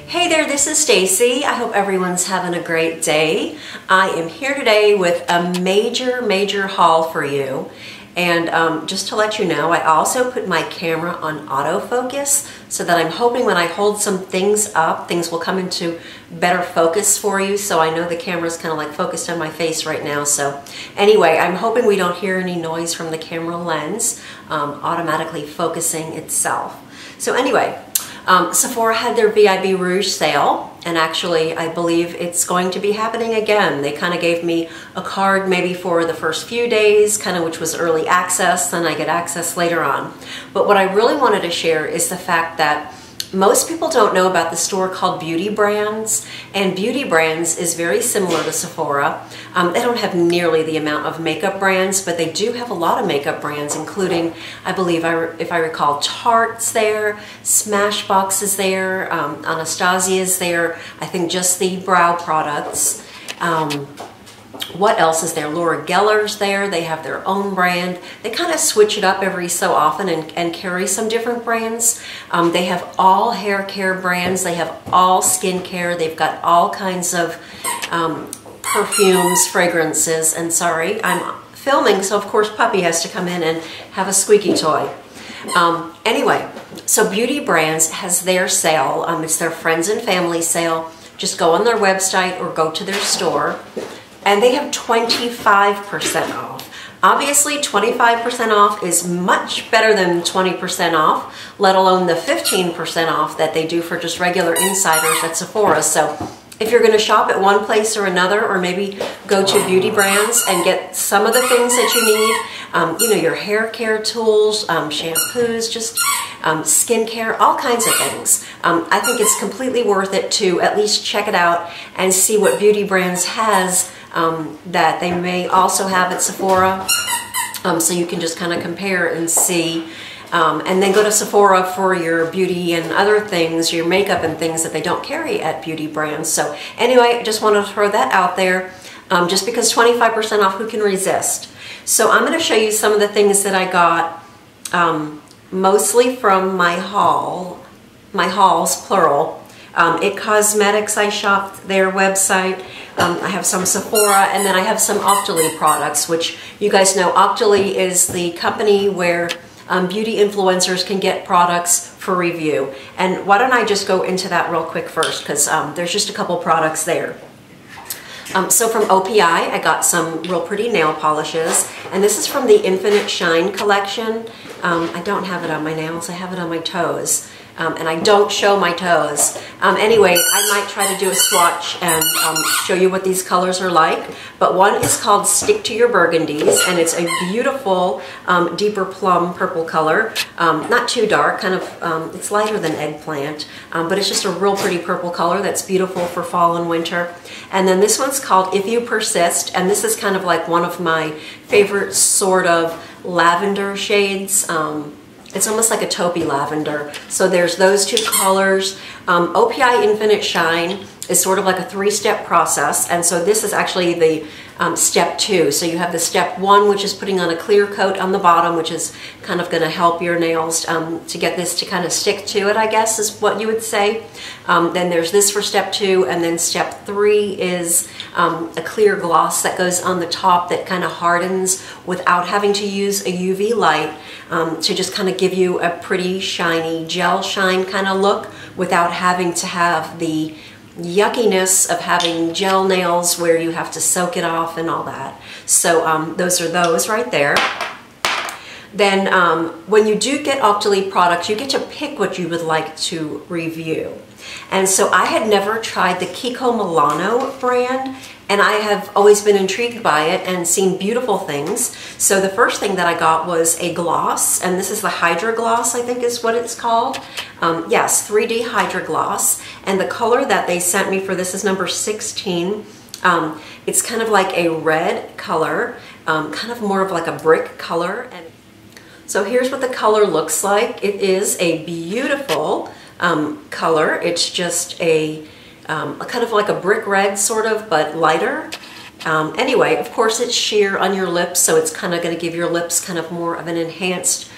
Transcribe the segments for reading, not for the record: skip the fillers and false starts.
Hey there, this is Stacie. I hope everyone's having a great day. I am here today with a major haul for you. And just to let you know, I also put my camera on autofocus so that I'm hoping when I hold some things up, things will come into better focus for you. So I know the camera's kind of like focused on my face right now. So anyway, I'm hoping we don't hear any noise from the camera lens automatically focusing itself. So anyway, Sephora had their VIB Rouge sale, and actually I believe it's going to be happening again. They kind of gave me a card maybe for the first few days, kind of which was early access, then I get access later on. But what I really wanted to share is the fact that most people don't know about the store called Beauty Brands, and Beauty Brands is very similar to Sephora. They don't have nearly the amount of makeup brands, but they do have a lot of makeup brands, including, I believe, if I recall, Tarte's there, Smashbox is there, Anastasia is there, I think just the brow products. What else is there? Laura Geller's there. They have their own brand. They kind of switch it up every so often and carry some different brands. They have all hair care brands. They have all skincare. They've got all kinds of perfumes, fragrances, and sorry, I'm filming, so of course Puppy has to come in and have a squeaky toy. Anyway, so Beauty Brands has their sale. It's their friends and family sale. Just go on their website or go to their store. And they have 25% off. Obviously, 25% off is much better than 20% off, let alone the 15% off that they do for just regular insiders at Sephora. So if you're gonna shop at one place or another, or maybe go to Beauty Brands and get some of the things that you need, you know, your hair care tools, shampoos, just skincare, all kinds of things. I think it's completely worth it to at least check it out and see what Beauty Brands has that they may also have at Sephora, so you can just kind of compare and see, and then go to Sephora for your beauty and other things, your makeup and things that they don't carry at Beauty Brands. So anyway, I just wanted to throw that out there, just because 25% off, who can resist? So I'm going to show you some of the things that I got, mostly from my hauls, plural. It Cosmetics, I shopped their website. I have some Sephora, and then I have some Octoly products, which you guys know Octoly is the company where beauty influencers can get products for review. And why don't I just go into that real quick first, because there's just a couple products there. So from Opi, I got some real pretty nail polishes, and this is from the Infinite Shine collection. I don't have it on my nails, I have it on my toes. And I don't show my toes. Anyway, I might try to do a swatch and show you what these colors are like. But one is called Stick to Your Burgundies, and it's a beautiful deeper plum purple color. Not too dark, kind of, it's lighter than eggplant, but it's just a real pretty purple color that's beautiful for fall and winter. And then this one's called If You Persist, and this is kind of like one of my favorite sort of lavender shades. It's almost like a taupey lavender. So there's those two colors. Opi Infinite Shine is sort of like a three-step process. And so this is actually the step 2. So you have the step 1, which is putting on a clear coat on the bottom, which is kind of gonna help your nails to get this to kind of stick to it, I guess is what you would say. Then there's this for step 2, and then step 3 is a clear gloss that goes on the top that kind of hardens without having to use a UV light to just kind of give you a pretty shiny gel shine kind of look without having to have the yuckiness of having gel nails where you have to soak it off and all that. So those are those right there. Then when you do get Octoly products, you get to pick what you would like to review. And so I had never tried the Kiko Milano brand, and I have always been intrigued by it and seen beautiful things. So the first thing that I got was a gloss, and this is the Hydra Gloss, I think is what it's called. Yes, 3D Hydra Gloss. And the color that they sent me for this is number 16. It's kind of like a red color, kind of more of like a brick color. And so here's what the color looks like. It is a beautiful color. It's just a kind of like a brick red sort of, but lighter. Anyway, of course it's sheer on your lips, so it's kind of going to give your lips kind of more of an enhanced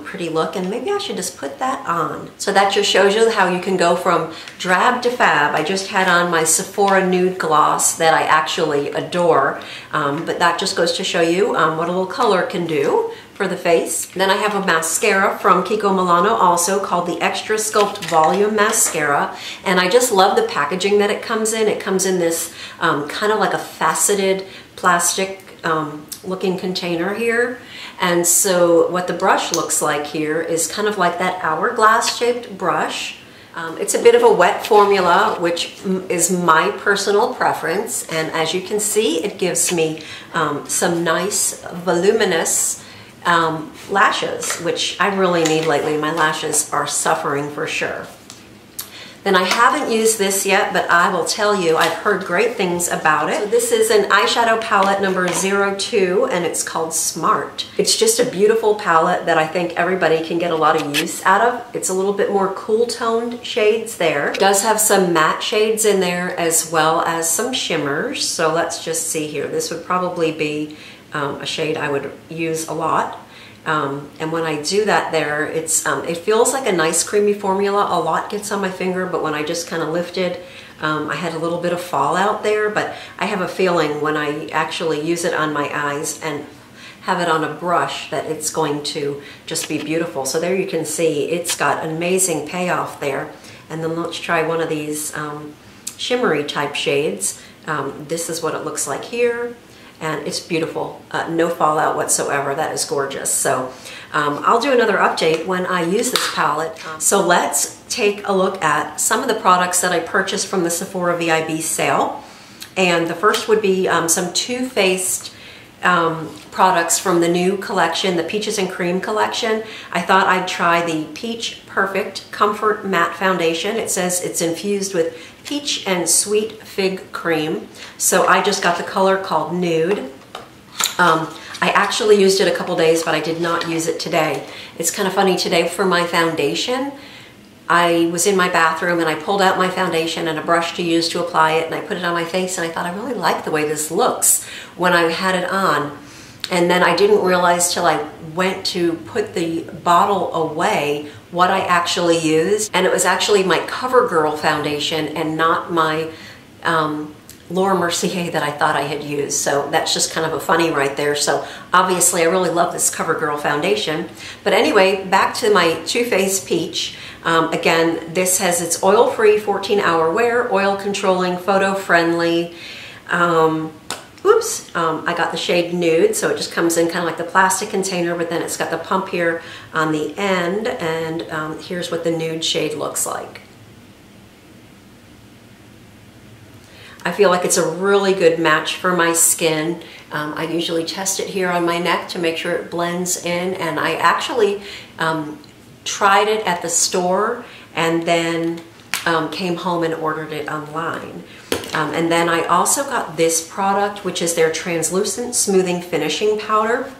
pretty look, and maybe I should just put that on. So that just shows you how you can go from drab to fab. I just had on my Sephora nude gloss that I actually adore, but that just goes to show you what a little color can do for the face. Then I have a mascara from Kiko Milano also called the Extra Sculpt Volume Mascara, and I just love the packaging that it comes in. It comes in this kind of like a faceted plastic looking container here. And so what the brush looks like here is kind of like that hourglass shaped brush. It's a bit of a wet formula, which is my personal preference. And as you can see, it gives me some nice voluminous lashes, which I really need lately. My lashes are suffering for sure. Then I haven't used this yet, but I will tell you, I've heard great things about it. So this is an eyeshadow palette number 02, and it's called Smart. It's just a beautiful palette that I think everybody can get a lot of use out of. It's a little bit more cool toned shades there. It does have some matte shades in there as well as some shimmers. So let's just see here. This would probably be a shade I would use a lot. And when I do that there, it feels like a nice creamy formula. A lot gets on my finger, but when I just kind of lifted, I had a little bit of fallout there, but I have a feeling when I actually use it on my eyes and have it on a brush that it's going to just be beautiful. So there you can see it's got an amazing payoff there. And then let's try one of these shimmery type shades. This is what it looks like here. And it's beautiful, no fallout whatsoever. That is gorgeous. So I'll do another update when I use this palette. So let's take a look at some of the products that I purchased from the Sephora VIB sale. And the first would be some Too Faced products from the new collection, the Peaches and Cream collection. I thought I'd try the Peach Perfect Comfort Matte Foundation. It says it's infused with peach and sweet fig cream. So I just got the color called Nude. I actually used it a couple days, but I did not use it today. It's kind of funny, today for my foundation, I was in my bathroom and I pulled out my foundation and a brush to use to apply it, and I put it on my face, and I thought I really like the way this looks when I had it on. And then I didn't realize till I went to put the bottle away what I actually used. And it was actually my CoverGirl foundation and not my Laura Mercier that I thought I had used. So that's just kind of a funny right there. So obviously I really love this CoverGirl foundation. But anyway, back to my Too Faced Peach. Again, this has its oil-free 14-hour wear, oil controlling, photo-friendly. I got the shade Nude, so it just comes in kind of like the plastic container, but then it's got the pump here on the end, and here's what the nude shade looks like. I feel like it's a really good match for my skin. I usually test it here on my neck to make sure it blends in, and I actually tried it at the store and then came home and ordered it online. And then I also got this product, which is their Translucent Smoothing Finishing Powder.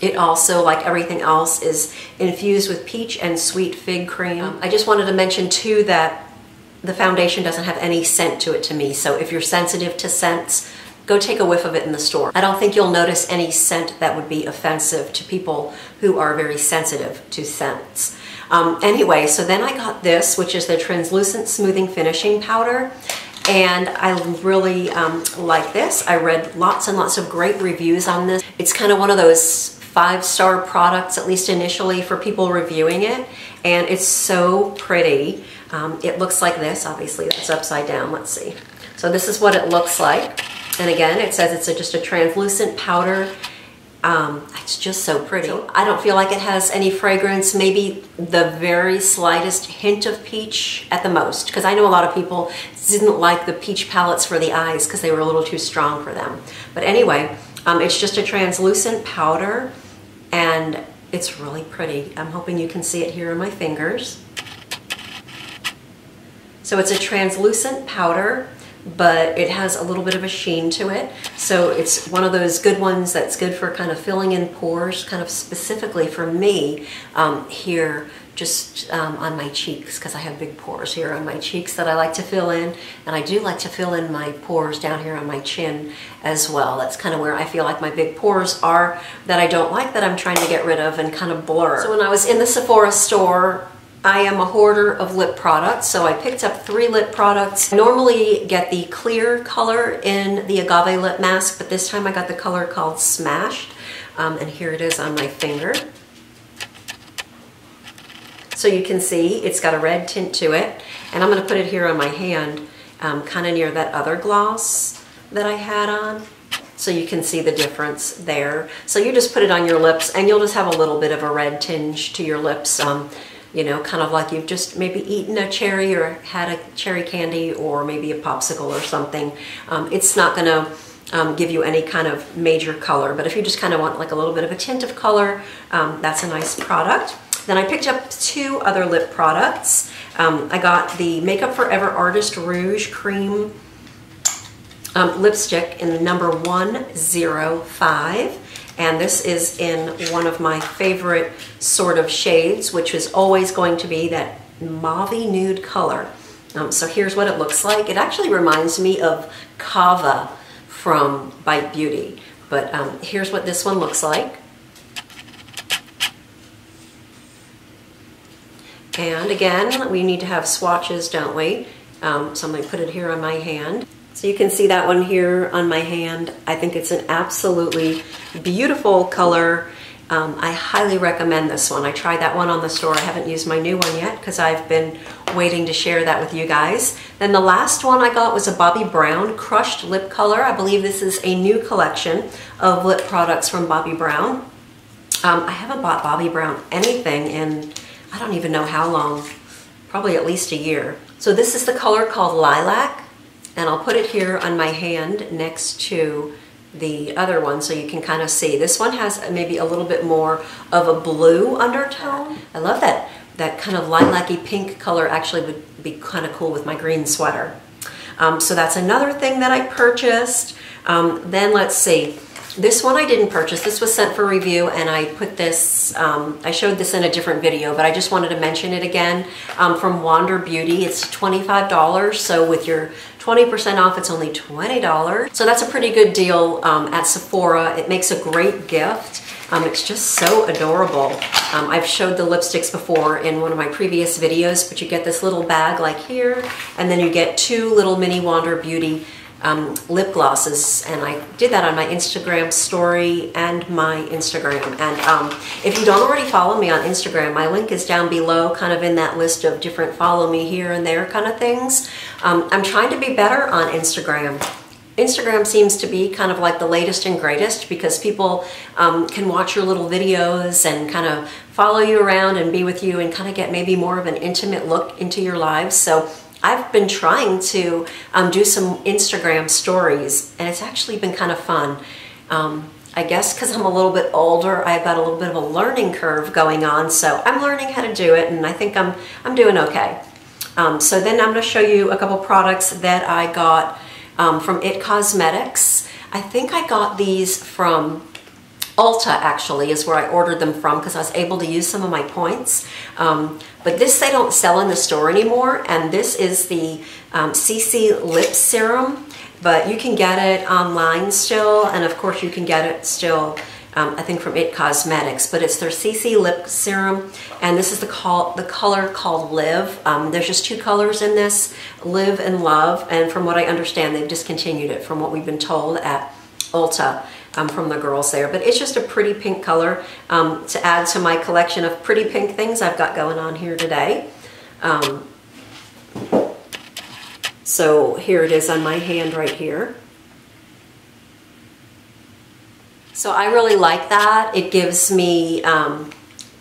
It also, like everything else, is infused with peach and sweet fig cream. I just wanted to mention too that the foundation doesn't have any scent to it to me, so if you're sensitive to scents, go take a whiff of it in the store. I don't think you'll notice any scent that would be offensive to people who are very sensitive to scents. Anyway, so then I got this, which is the Translucent Smoothing Finishing Powder. And I really like this. I read lots and lots of great reviews on this. It's kind of one of those 5-star products, at least initially, for people reviewing it. And it's so pretty. It looks like this. Obviously, that's upside down. Let's see. So this is what it looks like. And again, it says it's just a translucent powder. It's just so pretty. So I don't feel like it has any fragrance, maybe the very slightest hint of peach at the most, because I know a lot of people didn't like the peach palettes for the eyes because they were a little too strong for them. But anyway, it's just a translucent powder, and it's really pretty. I'm hoping you can see it here on my fingers. So it's a translucent powder, but it has a little bit of a sheen to it. So it's one of those good ones that's good for kind of filling in pores, kind of specifically for me here just on my cheeks, because I have big pores here on my cheeks that I like to fill in, and I do like to fill in my pores down here on my chin as well. That's kind of where I feel like my big pores are that I don't like, that I'm trying to get rid of and kind of blur. So when I was in the Sephora store, I am a hoarder of lip products, so I picked up 3 lip products. I normally get the clear color in the Agave Lip Mask, but this time I got the color called Smashed, and here it is on my finger. So you can see it's got a red tint to it, and I'm going to put it here on my hand, kind of near that other gloss that I had on. So you can see the difference there. So you just put it on your lips, and you'll just have a little bit of a red tinge to your lips. You know, kind of like you've just maybe eaten a cherry or had a cherry candy or maybe a popsicle or something. It's not going to give you any kind of major color, but if you just kind of want like a little bit of a tint of color, that's a nice product. Then I picked up 2 other lip products. I got the Makeup Forever Artist Rouge Cream lipstick in the number 105. And this is in one of my favorite sort of shades, which is always going to be that mauve-y nude color. So here's what it looks like. It actually reminds me of Kava from Bite Beauty, but here's what this one looks like. And again, we need to have swatches, don't we? So I'm going to put it here on my hand. So you can see that one here on my hand. I think it's an absolutely beautiful color. I highly recommend this one. I tried that one on the store. I haven't used my new one yet because I've been waiting to share that with you guys. Then the last one I got was a Bobbi Brown Crushed Lip Color. I believe this is a new collection of lip products from Bobbi Brown. I haven't bought Bobbi Brown anything in, I don't even know how long, probably at least a year. So this is the color called Lilac, and I'll put it here on my hand next to the other one so you can kind of see. This one has maybe a little bit more of a blue undertone. I love that. That kind of lilac-y pink color actually would be kind of cool with my green sweater. So that's another thing that I purchased. Then let's see. This one I didn't purchase. This was sent for review, and I put this, I showed this in a different video, but I just wanted to mention it again. From Wander Beauty, it's $25, so with your 20% off, it's only $20. So that's a pretty good deal at Sephora. It makes a great gift. It's just so adorable. I've showed the lipsticks before in one of my previous videos, but you get this little bag like here, and then you get 2 little mini Wander Beauty lip glosses, and I did that on my Instagram story and my Instagram. And if you don't already follow me on Instagram, my link is down below, kind of in that list of different follow me here and there kind of things. I'm trying to be better on Instagram. Instagram seems to be kind of like the latest and greatest because people can watch your little videos and kind of follow you around and be with you and kind of get maybe more of an intimate look into your lives. So I've been trying to do some Instagram stories, and it's actually been kind of fun. I guess because I'm a little bit older, I've got a little bit of a learning curve going on, so I'm learning how to do it, and I think I'm doing okay. So then I'm going to show you a couple products that I got from IT Cosmetics. I think I got these from Ulta, actually, is where I ordered them from because I was able to use some of my points. But this they don't sell in the store anymore, and this is the CC Lip Serum, but you can get it online still, and of course you can get it still, I think from IT Cosmetics, but it's their CC Lip Serum, and this is the color called Live. There's just 2 colors in this, Live and Love, and from what I understand, they've discontinued it from what we've been told at Ulta. From the girls there, but it's just a pretty pink color to add to my collection of pretty pink things I've got going on here today. So here it is on my hand right here. So I really like that. It gives me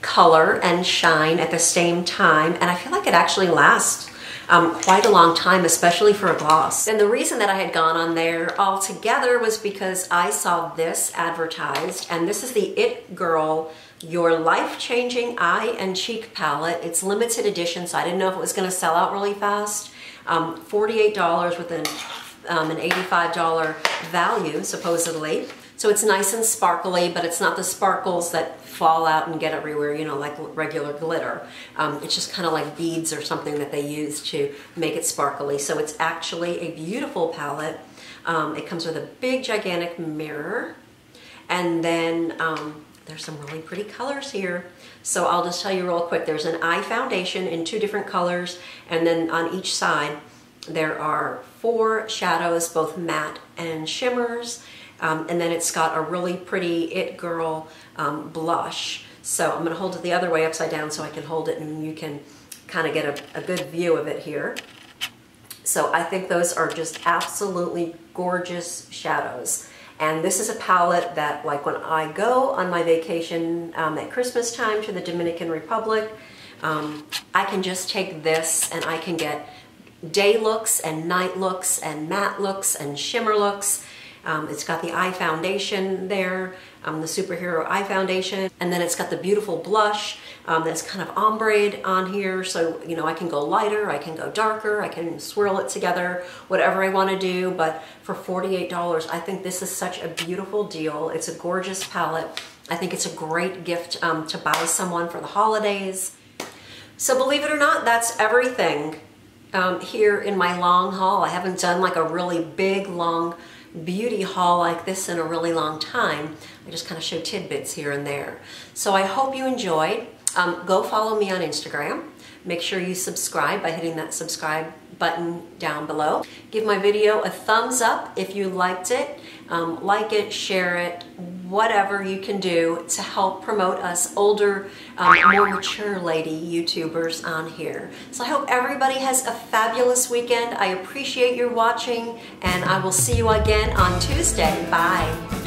color and shine at the same time, and I feel like it actually lasts quite a long time, especially for a gloss. And the reason that I had gone on there altogether was because I saw this advertised, and this is the It Girl Your Life-Changing Eye and Cheek Palette. It's limited edition, so I didn't know if it was going to sell out really fast. $48 with an $85 value, supposedly. So it's nice and sparkly, but it's not the sparkles that fall out and get everywhere, you know, like regular glitter. It's just kind of like beads or something that they use to make it sparkly. So it's actually a beautiful palette. It comes with a big, gigantic mirror. And then there's some really pretty colors here. So I'll just tell you real quick, there's an eye foundation in 2 different colors, and then on each side there are 4 shadows, both matte and shimmers, and then it's got a really pretty It Girl blush. So I'm going to hold it the other way upside down so I can hold it and you can kind of get a good view of it here. So I think those are just absolutely gorgeous shadows. And this is a palette that, like, when I go on my vacation at Christmas time to the Dominican Republic, I can just take this and I can get day looks and night looks and matte looks and shimmer looks. It's got the eye foundation there, the superhero eye foundation, and then it's got the beautiful blush that's kind of ombre'd on here. So, you know, I can go lighter, I can go darker, I can swirl it together, whatever I want to do. But for $48, I think this is such a beautiful deal. It's a gorgeous palette. I think it's a great gift to buy someone for the holidays. So believe it or not, that's everything here in my long haul. I haven't done like a really big, long beauty haul like this in a really long time. I just kind of show tidbits here and there. So I hope you enjoyed. Go follow me on Instagram. Make sure you subscribe by hitting that subscribe button down below. Give my video a thumbs up if you liked it. Like it, share it, whatever you can do to help promote us older, more mature lady YouTubers on here. So I hope everybody has a fabulous weekend. I appreciate your watching, and I will see you again on Tuesday. Bye.